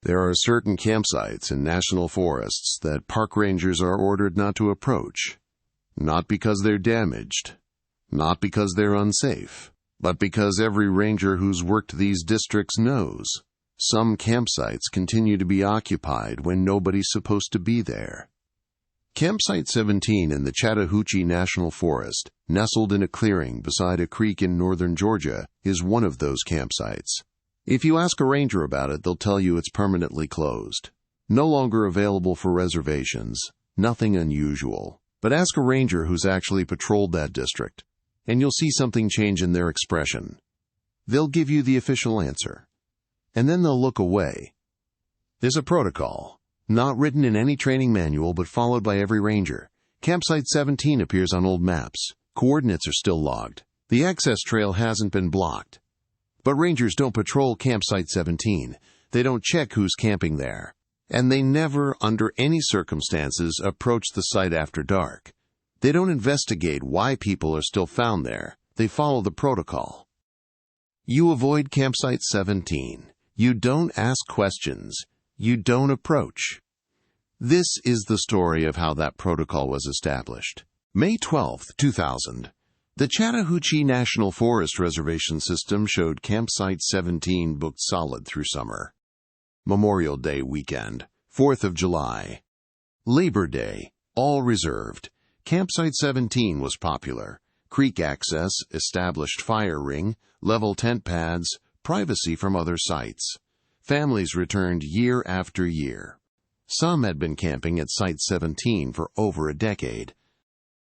There are certain campsites in national forests that park rangers are ordered not to approach. Not because they're damaged, not because they're unsafe, but because every ranger who's worked these districts knows some campsites continue to be occupied when nobody's supposed to be there. Campsite 17 in the Chattahoochee National Forest, nestled in a clearing beside a creek in northern Georgia, is one of those campsites. If you ask a ranger about it, they'll tell you it's permanently closed. No longer available for reservations. Nothing unusual. But ask a ranger who's actually patrolled that district, and you'll see something change in their expression. They'll give you the official answer, and then they'll look away. There's a protocol, not written in any training manual but followed by every ranger. Campsite 17 appears on old maps. Coordinates are still logged. The access trail hasn't been blocked. But rangers don't patrol Campsite 17. They don't check who's camping there. And they never, under any circumstances, approach the site after dark. They don't investigate why people are still found there. They follow the protocol. You avoid Campsite 17. You don't ask questions. You don't approach. This is the story of how that protocol was established. May 12, 2000. The Chattahoochee National Forest reservation system showed Campsite 17 booked solid through summer. Memorial Day weekend, 4th of July. Labor Day, all reserved. Campsite 17 was popular. Creek access, established fire ring, level tent pads, privacy from other sites. Families returned year after year. Some had been camping at Site 17 for over a decade.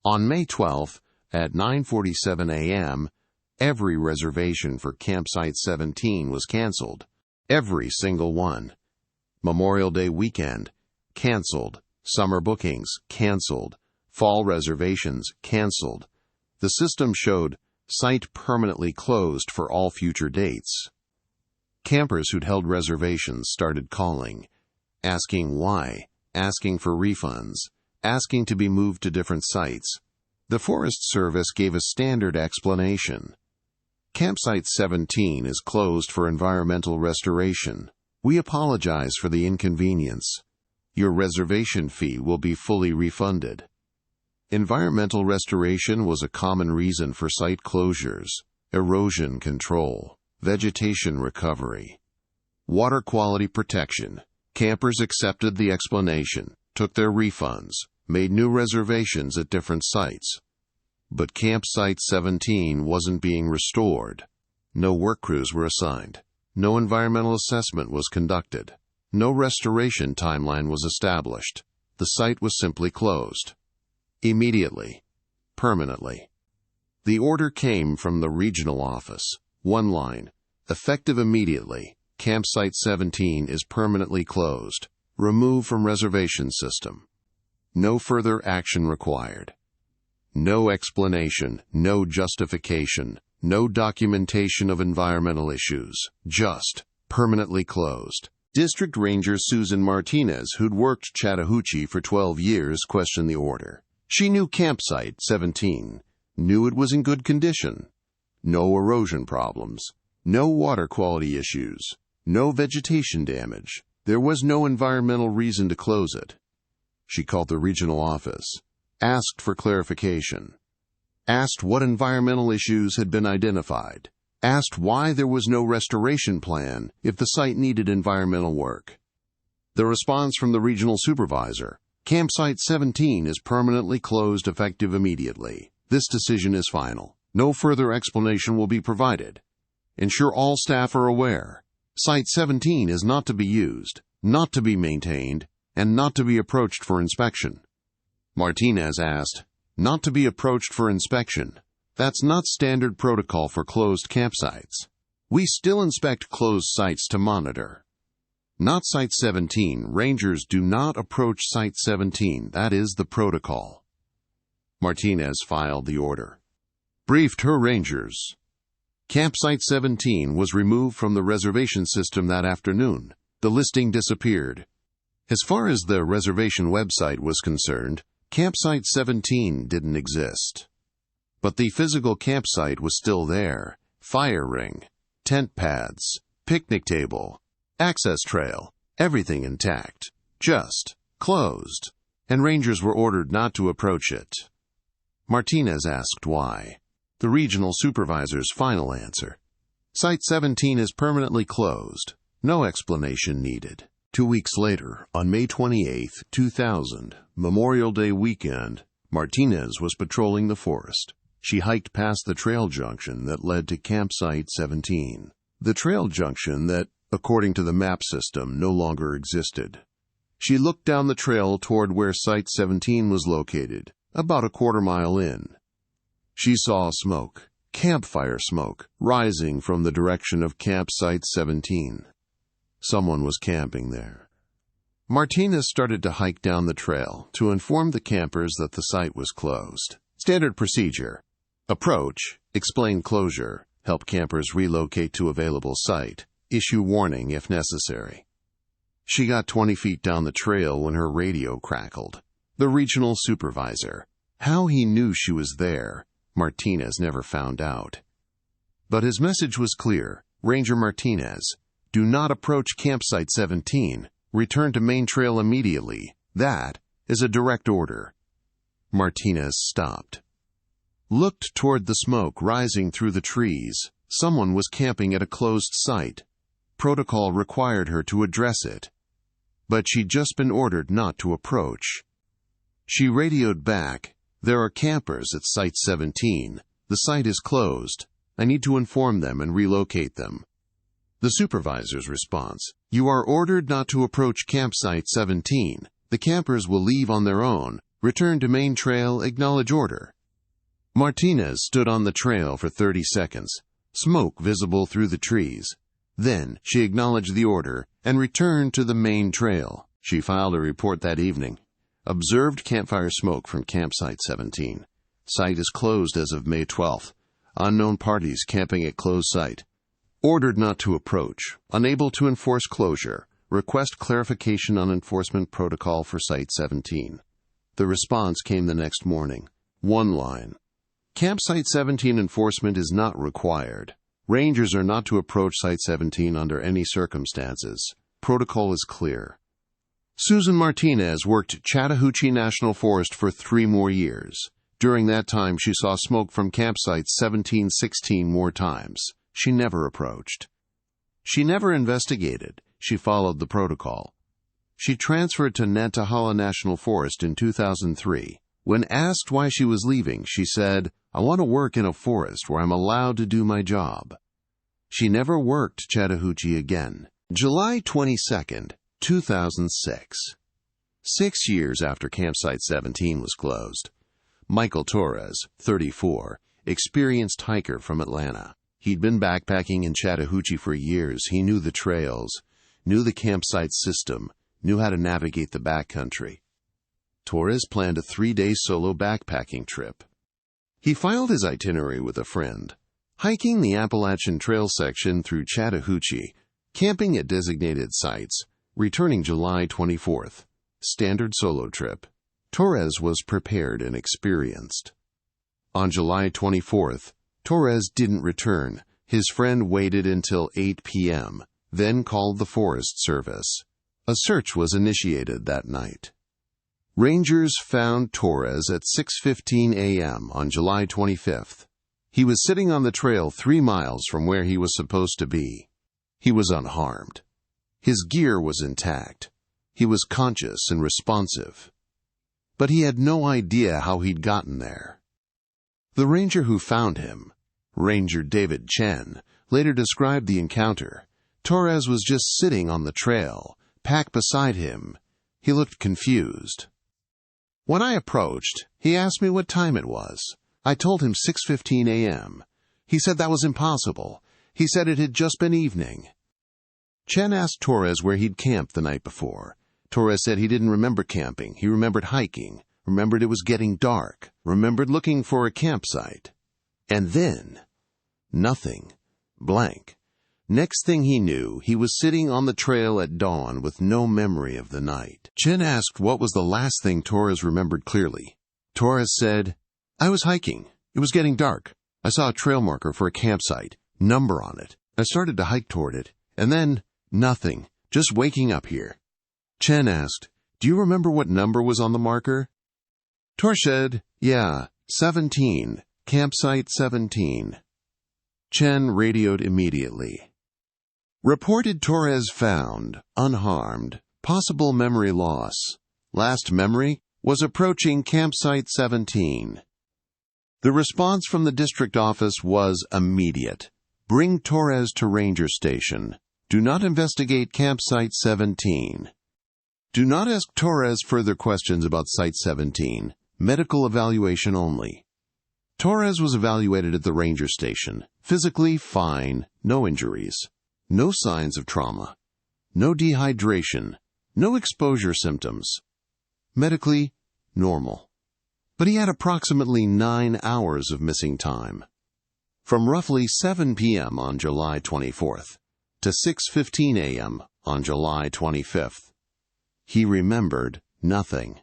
On May 12th, at 9:47 a.m., every reservation for Campsite 17 was canceled. Every single one. Memorial Day weekend, canceled. Summer bookings, canceled. Fall reservations, canceled. The system showed site permanently closed for all future dates. Campers who'd held reservations started calling, asking why, asking for refunds, asking to be moved to different sites. The Forest Service gave a standard explanation. Campsite 17 is closed for environmental restoration. We apologize for the inconvenience. Your reservation fee will be fully refunded. Environmental restoration was a common reason for site closures: erosion control, vegetation recovery, water quality protection. Campers accepted the explanation, took their refunds, made new reservations at different sites. But Campsite 17 wasn't being restored. No work crews were assigned. No environmental assessment was conducted. No restoration timeline was established. The site was simply closed. Immediately. Permanently. The order came from the regional office. One line. Effective immediately. Campsite 17 is permanently closed. Removed from reservation system. No further action required. No explanation, no justification, no documentation of environmental issues. Just permanently closed. District Ranger Susan Martinez, who'd worked Chattahoochee for 12 years, questioned the order. She knew Campsite 17, knew it was in good condition. No erosion problems, no water quality issues, no vegetation damage. There was no environmental reason to close it. She called the regional office, asked for clarification, asked what environmental issues had been identified, asked why there was no restoration plan if the site needed environmental work. The response from the regional supervisor: Campsite 17 is permanently closed effective immediately. This decision is final. No further explanation will be provided. Ensure all staff are aware. Site 17 is not to be used, not to be maintained, and not to be approached for inspection. Martinez asked, not to be approached for inspection. That's not standard protocol for closed campsites. We still inspect closed sites to monitor. Not Site 17. Rangers do not approach Site 17. That is the protocol. Martinez filed the order. Briefed her rangers. Campsite 17 was removed from the reservation system that afternoon. The listing disappeared. As far as the reservation website was concerned, Campsite 17 didn't exist. But the physical campsite was still there. Fire ring, tent pads, picnic table, access trail, Everything intact, just closed, and rangers were ordered not to approach it. Martinez asked why. The regional supervisor's final answer: Site 17 is permanently closed. No explanation needed. 2 weeks later, on May 28, 2000, Memorial Day weekend, Martinez was patrolling the forest. She hiked past the trail junction that led to Campsite 17. The trail junction that, according to the map system, no longer existed. She looked down the trail toward where Site 17 was located, about a quarter-mile in. She saw smoke, campfire smoke, rising from the direction of Campsite 17. Someone was camping there. Martinez started to hike down the trail to inform the campers that the site was closed. Standard procedure: approach, explain closure, help campers relocate to available site, issue warning if necessary. She got 20 feet down the trail when her radio crackled. The regional supervisor. How he knew she was there, Martinez never found out. But his message was clear: Ranger Martinez, do not approach Campsite 17. Return to main trail immediately. That is a direct order. Martinez stopped. Looked toward the smoke rising through the trees. Someone was camping at a closed site. Protocol required her to address it. But she'd just been ordered not to approach. She radioed back: there are campers at Site 17. The site is closed. I need to inform them and relocate them. The supervisor's response: you are ordered not to approach Campsite 17. The campers will leave on their own. Return to main trail, acknowledge order. Martinez stood on the trail for 30 seconds, smoke visible through the trees. Then she acknowledged the order and returned to the main trail. She filed a report that evening. Observed campfire smoke from Campsite 17. Site is closed as of May 12th. Unknown parties camping at closed site. Ordered not to approach. Unable to enforce closure. Request clarification on enforcement protocol for Site 17. The response came the next morning. One line: Campsite 17 enforcement is not required. Rangers are not to approach Site 17 under any circumstances. Protocol is clear. Susan Martinez worked at Chattahoochee National Forest for 3 more years. During that time, she saw smoke from Campsite 17 16 more times. She never approached. She never investigated. She followed the protocol. She transferred to Chattahoochee National Forest in 2003. When asked why she was leaving, she said, I want to work in a forest where I'm allowed to do my job. She never worked Chattahoochee again. July 22, 2006. 6 years after Campsite 17 was closed. Michael Torres, 34, experienced hiker from Atlanta. He'd been backpacking in Chattahoochee for years. He knew the trails, knew the campsite system, knew how to navigate the backcountry. Torres planned a 3-day solo backpacking trip. He filed his itinerary with a friend, hiking the Appalachian Trail section through Chattahoochee, camping at designated sites, returning July 24th. Standard solo trip. Torres was prepared and experienced. On July 24th, Torres didn't return. His friend waited until 8 p.m., then called the Forest Service. A search was initiated that night. Rangers found Torres at 6:15 a.m. on July 25th. He was sitting on the trail 3 miles from where he was supposed to be. He was unharmed. His gear was intact. He was conscious and responsive. But he had no idea how he'd gotten there. The ranger who found him, Ranger David Chen, later described the encounter. Torres was just sitting on the trail, pack beside him. He looked confused. When I approached, he asked me what time it was. I told him 6:15 a.m. He said that was impossible. He said it had just been evening. Chen asked Torres where he'd camped the night before. Torres said he didn't remember camping. He remembered hiking, remembered it was getting dark, remembered looking for a campsite. And then, nothing. Blank. Next thing he knew, he was sitting on the trail at dawn with no memory of the night. Chen asked what was the last thing Torres remembered clearly. Torres said, I was hiking. It was getting dark. I saw a trail marker for a campsite, number on it. I started to hike toward it, and then nothing. Just waking up here." Chen asked, "Do you remember what number was on the marker?" Torres said, "Yeah, 17, campsite 17. Chen radioed immediately. Reported Torres found, unharmed, possible memory loss. Last memory was approaching campsite 17. The response from the district office was immediate. Bring Torres to Ranger Station. Do not investigate campsite 17. Do not ask Torres further questions about Site 17. Medical evaluation only. Torres was evaluated at the Ranger Station. Physically fine, no injuries, no signs of trauma, no dehydration, no exposure symptoms. Medically, normal. But he had approximately 9 hours of missing time. From roughly 7 p.m. on July 24th to 6:15 a.m. on July 25th. He remembered nothing.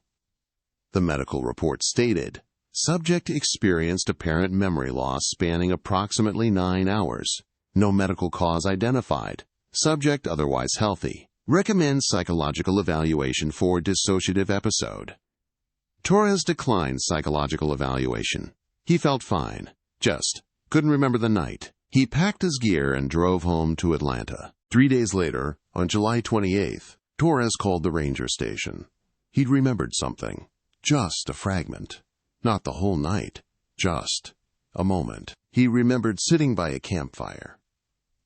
The medical report stated, subject experienced apparent memory loss spanning approximately 9 hours. No medical cause identified. Subject otherwise healthy. Recommends psychological evaluation for dissociative episode. Torres declined psychological evaluation. He felt fine. Just couldn't remember the night. He packed his gear and drove home to Atlanta. 3 days later, on July 28th, Torres called the ranger station. He'd remembered something. Just a fragment. Not the whole night. Just a moment. He remembered sitting by a campfire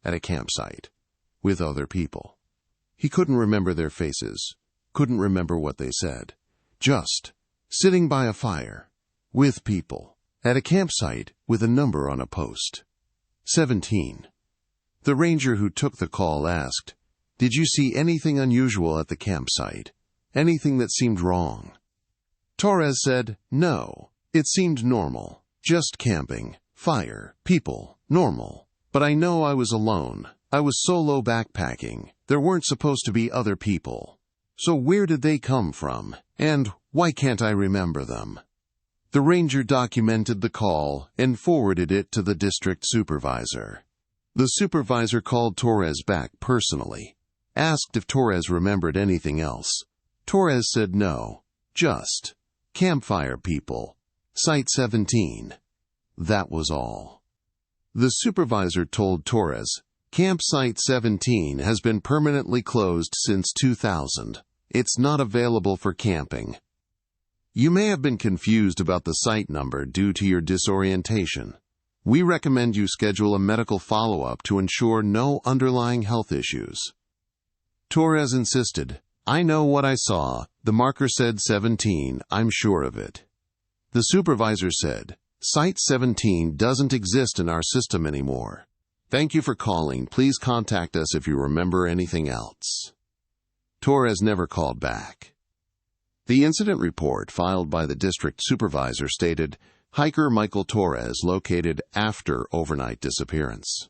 at a campsite with other people. He couldn't remember their faces. Couldn't remember what they said. Just sitting by a fire with people at a campsite with a number on a post. 17. The ranger who took the call asked, "Did you see anything unusual at the campsite? Anything that seemed wrong?" Torres said, "No. It seemed normal. Just camping, fire, people, normal. But I know I was alone. I was solo backpacking. There weren't supposed to be other people. So where did they come from? And why can't I remember them?" The ranger documented the call and forwarded it to the district supervisor. The supervisor called Torres back personally, asked if Torres remembered anything else. Torres said no, just campfire people, Site 17. That was all. The supervisor told Torres, "Campsite 17 has been permanently closed since 2000. It's not available for camping. You may have been confused about the site number due to your disorientation. We recommend you schedule a medical follow-up to ensure no underlying health issues." Torres insisted, "I know what I saw. The marker said 17. I'm sure of it." The supervisor said, "Site 17 doesn't exist in our system anymore. Thank you for calling. Please contact us if you remember anything else." Torres never called back. The incident report filed by the district supervisor stated, hiker Michael Torres located after overnight disappearance.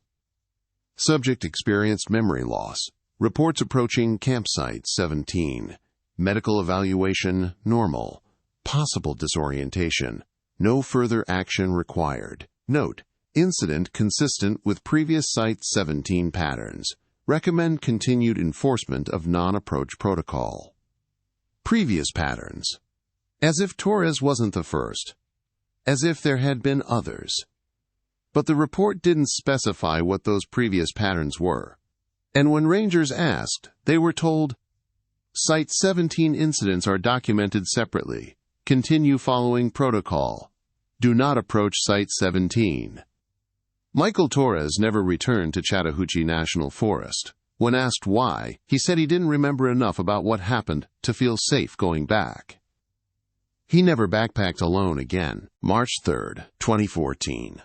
Subject experienced memory loss. Reports approaching campsite 17. Medical evaluation normal. Possible disorientation. No further action required. Note, incident consistent with previous Site 17 patterns. Recommend continued enforcement of non-approach protocol. Previous patterns. As if Torres wasn't the first. As if there had been others. But the report didn't specify what those previous patterns were. And when rangers asked, they were told, Site 17 incidents are documented separately. Continue following protocol. Do not approach Site 17. Michael Torres never returned to Chattahoochee National Forest. When asked why, he said he didn't remember enough about what happened to feel safe going back. He never backpacked alone again. March 3, 2014.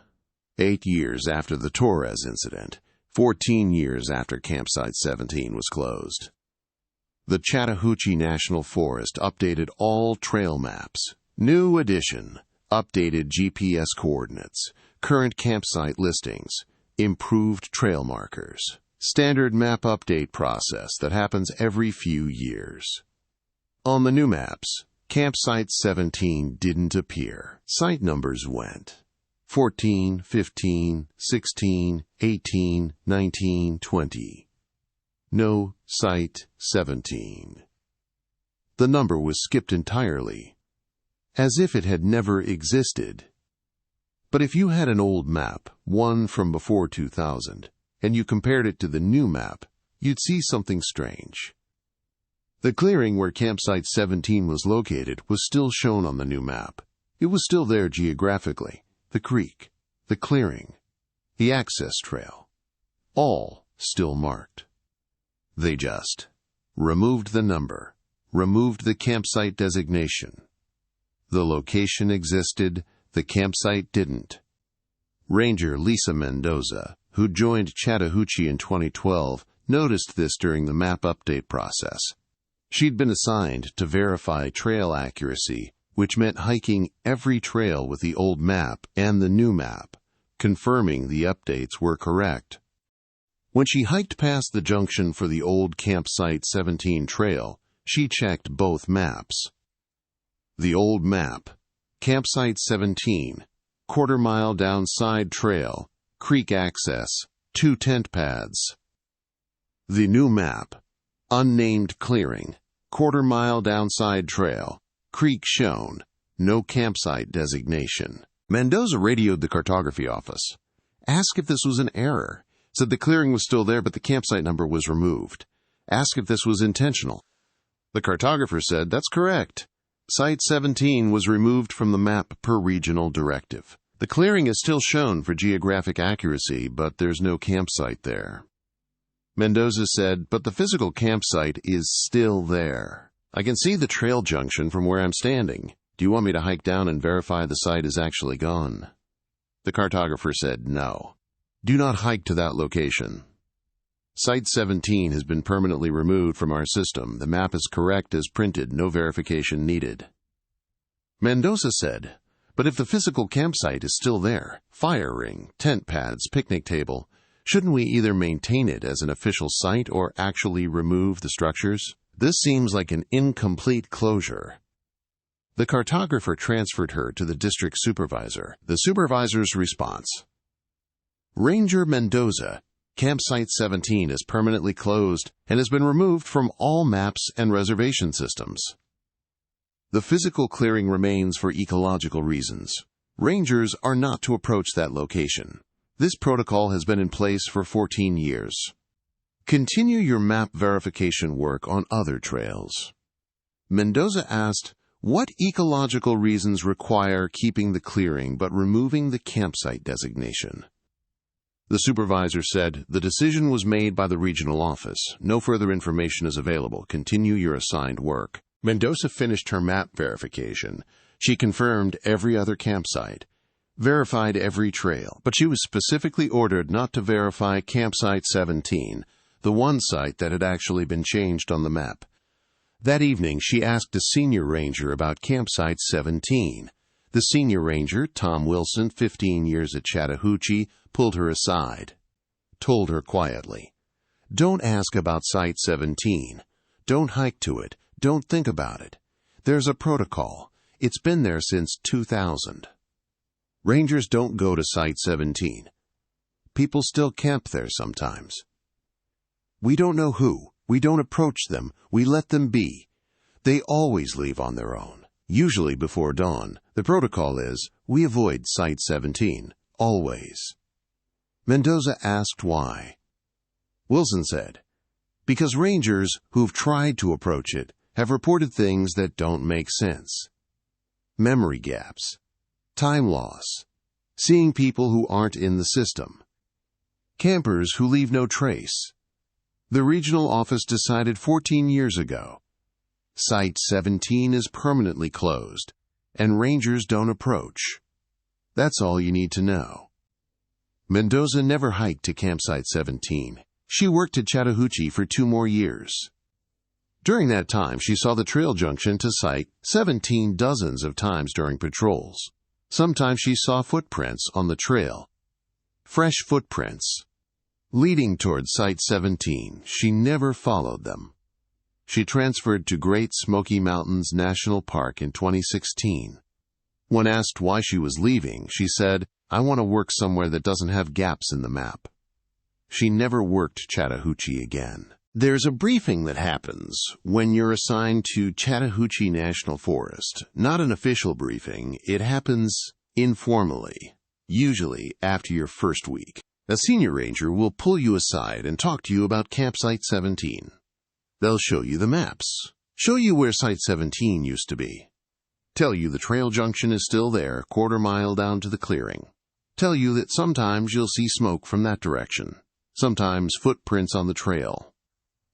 8 years after the Torres incident, 14 years after Campsite 17 was closed. The Chattahoochee National Forest updated all trail maps. New edition. Updated GPS coordinates. Current campsite listings. Improved trail markers. Standard map update process that happens every few years. On the new maps, Campsite 17 didn't appear. Site numbers went 14, 15, 16, 18, 19, 20. No Site 17. The number was skipped entirely, as if it had never existed. But if you had an old map, one from before 2000, and you compared it to the new map, you'd see something strange. The clearing where campsite 17 was located was still shown on the new map. It was still there geographically. The creek, the clearing, the access trail, all still marked. They just removed the number, removed the campsite designation. The location existed, the campsite didn't. Ranger Lisa Mendoza, who joined Chattahoochee in 2012, noticed this during the map update process. She'd been assigned to verify trail accuracy, which meant hiking every trail with the old map and the new map, confirming the updates were correct. When she hiked past the junction for the old Campsite 17 trail, she checked both maps. The old map, Campsite 17, quarter-mile down side trail, creek access, 2 tent pads. The new map, unnamed clearing, quarter-mile downside trail, creek shown, no campsite designation. Mendoza radioed the cartography office. Asked if this was an error. Said the clearing was still there, but the campsite number was removed. Asked if this was intentional. The cartographer said, "That's correct. Site 17 was removed from the map per regional directive. The clearing is still shown for geographic accuracy, but there's no campsite there." Mendoza said, "But the physical campsite is still there. I can see the trail junction from where I'm standing. Do you want me to hike down and verify the site is actually gone?" The cartographer said, "No. Do not hike to that location. Site 17 has been permanently removed from our system. The map is correct as printed. No verification needed." Mendoza said, "But if the physical campsite is still there, fire ring, tent pads, picnic table, shouldn't we either maintain it as an official site or actually remove the structures? This seems like an incomplete closure." The cartographer transferred her to the district supervisor. The supervisor's response: "Ranger Mendoza, Campsite 17 is permanently closed and has been removed from all maps and reservation systems. The physical clearing remains for ecological reasons. Rangers are not to approach that location. This protocol has been in place for 14 years. Continue your map verification work on other trails." Mendoza asked, "What ecological reasons require keeping the clearing but removing the campsite designation?" The supervisor said, "The decision was made by the regional office. No further information is available. Continue your assigned work." Mendoza finished her map verification. She confirmed every other campsite, verified every trail, but she was specifically ordered not to verify Campsite 17, the one site that had actually been changed on the map. That evening, she asked a senior ranger about Campsite 17. The senior ranger, Tom Wilson, 15 years at Chattahoochee, pulled her aside, told her quietly, "Don't ask about Site 17. Don't hike to it. Don't think about it. There's a protocol. It's been there since 2000. Rangers don't go to Site 17. People still camp there sometimes. We don't know who. We don't approach them. We let them be. They always leave on their own, usually before dawn. The protocol is, we avoid Site 17, always." Mendoza asked why. Wilson said, "Because rangers who've tried to approach it have reported things that don't make sense. Memory gaps, time loss, seeing people who aren't in the system, campers who leave no trace. The regional office decided 14 years ago, Site 17 is permanently closed, and rangers don't approach. That's all you need to know." Mendoza never hiked to Campsite 17. She worked at Chattahoochee for 2 more years. During that time, she saw the trail junction to Site 17 dozens of times during patrols. Sometimes she saw footprints on the trail. Fresh footprints leading toward Site 17. She never followed them. She transferred to Great Smoky Mountains National Park in 2016. When asked why she was leaving, she said, "I want to work somewhere that doesn't have gaps in the map." She never worked Chattahoochee again. There's a briefing that happens when you're assigned to Chattahoochee National Forest. Not an official briefing, it happens informally, usually after your first week. A senior ranger will pull you aside and talk to you about Campsite 17. They'll show you the maps, show you where Site 17 used to be, tell you the trail junction is still there, quarter mile down to the clearing, tell you that sometimes you'll see smoke from that direction, sometimes footprints on the trail,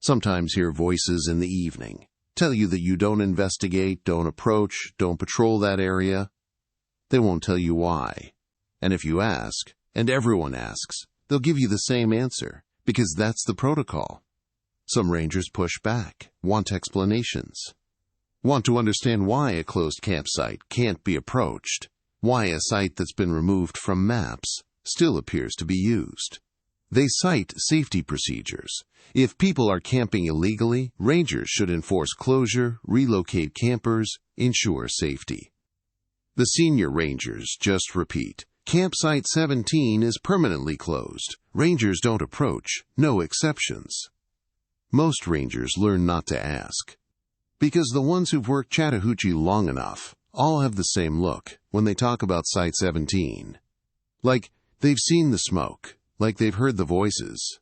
sometimes hear voices in the evening, tell you that you don't investigate, don't approach, don't patrol that area. They won't tell you why. And if you ask, and everyone asks, they'll give you the same answer, because that's the protocol. Some rangers push back, want explanations, want to understand why a closed campsite can't be approached, why a site that's been removed from maps still appears to be used. They cite safety procedures. If people are camping illegally, rangers should enforce closure, relocate campers, ensure safety. The senior rangers just repeat, Campsite 17 is permanently closed. Rangers don't approach, no exceptions. Most rangers learn not to ask, because the ones who've worked Chattahoochee long enough all have the same look when they talk about Site 17. Like they've seen the smoke, like they've heard the voices,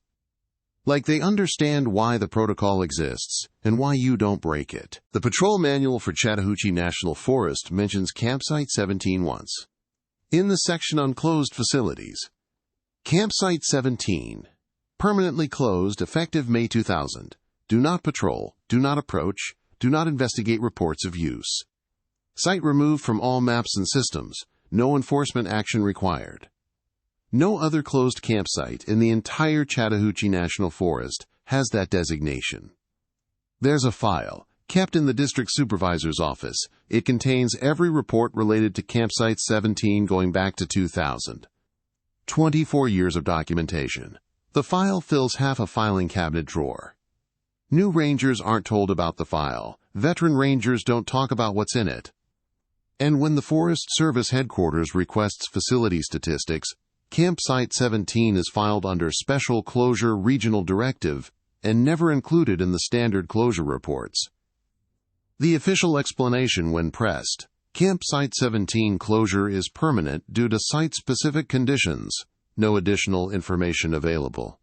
like they understand why the protocol exists and why you don't break it. The patrol manual for Chattahoochee National Forest mentions Campsite 17 once. In the section on closed facilities, Campsite 17, permanently closed effective May 2000. Do not patrol, do not approach, do not investigate reports of use. Site removed from all maps and systems, no enforcement action required. No other closed campsite in the entire Chattahoochee National Forest has that designation. There's a file, kept in the district supervisor's office. It contains every report related to Campsite 17 going back to 2000. 24 years of documentation. The file fills half a filing cabinet drawer. New rangers aren't told about the file. Veteran rangers don't talk about what's in it. And when the Forest Service headquarters requests facility statistics, Campsite 17 is filed under Special Closure Regional Directive and never included in the standard closure reports. The official explanation when pressed, Campsite 17 closure is permanent due to site-specific conditions. No additional information available.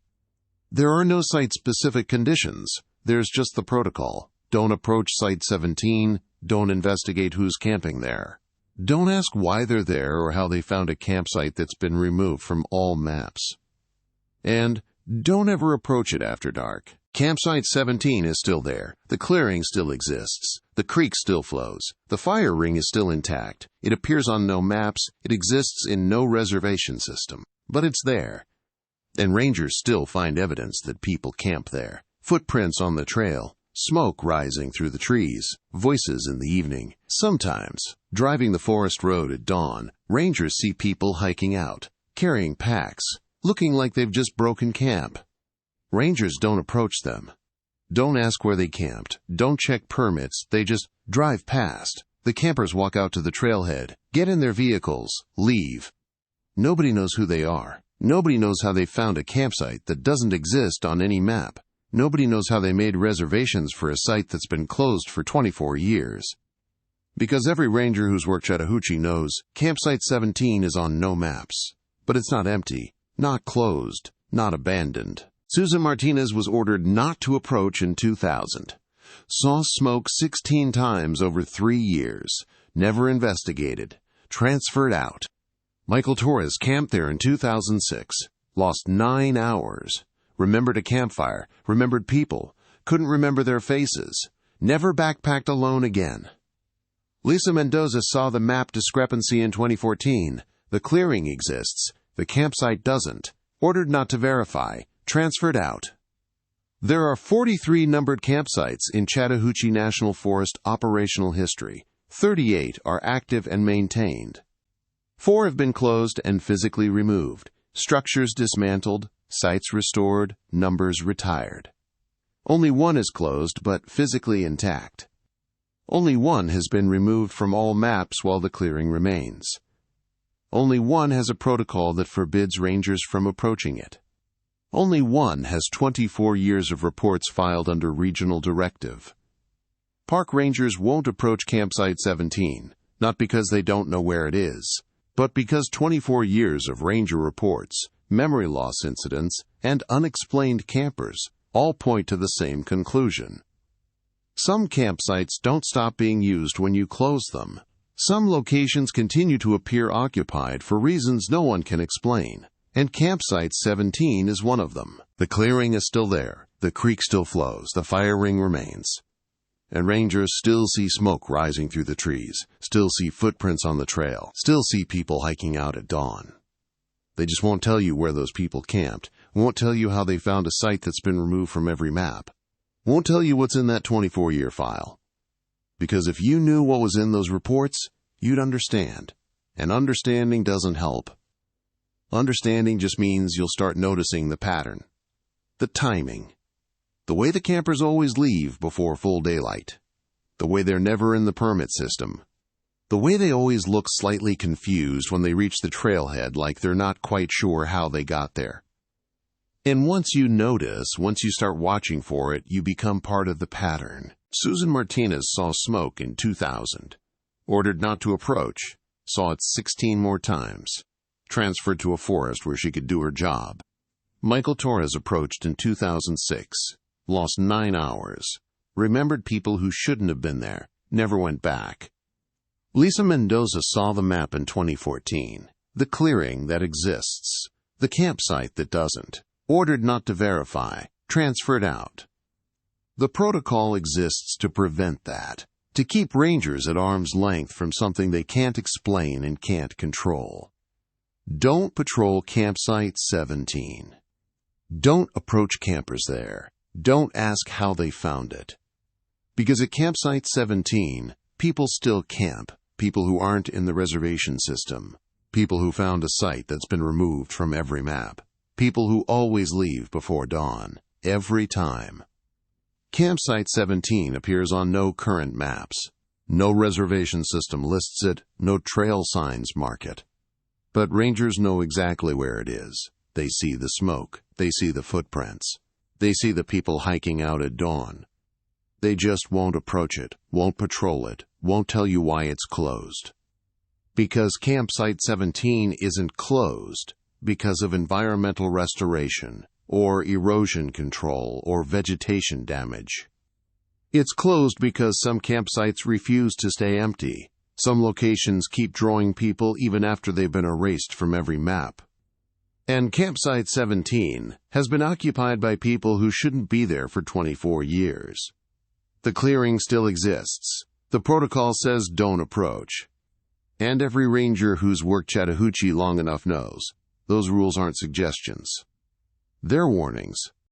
There are no site-specific conditions. There's just the protocol. Don't approach Site 17. Don't investigate who's camping there. Don't ask why they're there or how they found a campsite that's been removed from all maps. And don't ever approach it after dark. Campsite 17 is still there. The clearing still exists. The creek still flows. The fire ring is still intact. It appears on no maps. It exists in no reservation system. But it's there. And rangers still find evidence that people camp there. Footprints on the trail. Smoke rising through the trees, voices in the evening. Sometimes, driving the forest road at dawn, rangers see people hiking out, carrying packs, looking like they've just broken camp. Rangers don't approach them. Don't ask where they camped. Don't check permits. They just drive past. The campers walk out to the trailhead, get in their vehicles, leave. Nobody knows who they are. Nobody knows how they found a campsite that doesn't exist on any map. Nobody knows how they made reservations for a site that's been closed for 24 years. Because every ranger who's worked Chattahoochee knows Campsite 17 is on no maps. But it's not empty, not closed, not abandoned. Susan Martinez was ordered not to approach in 2000. Saw smoke 16 times over 3 years. Never investigated. Transferred out. Michael Torres camped there in 2006. Lost 9 hours. Remembered a campfire, remembered people, couldn't remember their faces, never backpacked alone again. Lisa Mendoza saw the map discrepancy in 2014. The clearing exists, the campsite doesn't. Ordered not to verify, transferred out. There are 43 numbered campsites in Chattahoochee National Forest operational history. 38 are active and maintained. 4 have been closed and physically removed, structures dismantled, sites restored, numbers retired. Only 1 is closed but physically intact. Only 1 has been removed from all maps while the clearing remains. Only 1 has a protocol that forbids rangers from approaching it. Only one has 24 years of reports filed under regional directive. Park rangers won't approach Campsite 17, not because they don't know where it is, but because 24 years of ranger reports, memory loss incidents, and unexplained campers all point to the same conclusion. Some campsites don't stop being used when you close them. Some locations continue to appear occupied for reasons no one can explain, and Campsite 17 is one of them. The clearing is still there, the creek still flows, the fire ring remains. And rangers still see smoke rising through the trees, still see footprints on the trail, still see people hiking out at dawn. They just won't tell you where those people camped, won't tell you how they found a site that's been removed from every map, won't tell you what's in that 24-year file. Because if you knew what was in those reports, you'd understand. And understanding doesn't help. Understanding just means you'll start noticing the pattern, the timing, the way the campers always leave before full daylight, the way they're never in the permit system, the way they always look slightly confused when they reach the trailhead like they're not quite sure how they got there. And once you notice, once you start watching for it, you become part of the pattern. Susan Martinez saw smoke in 2000, ordered not to approach, saw it 16 more times, transferred to a forest where she could do her job. Michael Torres approached in 2006, lost 9 hours, remembered people who shouldn't have been there, never went back. Lisa Mendoza saw the map in 2014, the clearing that exists, the campsite that doesn't, ordered not to verify, transferred out. The protocol exists to prevent that, to keep rangers at arm's length from something they can't explain and can't control. Don't patrol Campsite 17. Don't approach campers there. Don't ask how they found it. Because at Campsite 17, people still camp, people who aren't in the reservation system, people who found a site that's been removed from every map, people who always leave before dawn, every time. Campsite 17 appears on no current maps. No reservation system lists it, no trail signs mark it. But rangers know exactly where it is. They see the smoke. They see the footprints. They see the people hiking out at dawn. They just won't approach it, won't patrol it, won't tell you why it's closed. Because Campsite 17 isn't closed because of environmental restoration, or erosion control, or vegetation damage. It's closed because some campsites refuse to stay empty. Some locations keep drawing people even after they've been erased from every map. And Campsite 17 has been occupied by people who shouldn't be there for 24 years. The clearing still exists. The protocol says don't approach. And every ranger who's worked Chattahoochee long enough knows those rules aren't suggestions. They're warnings.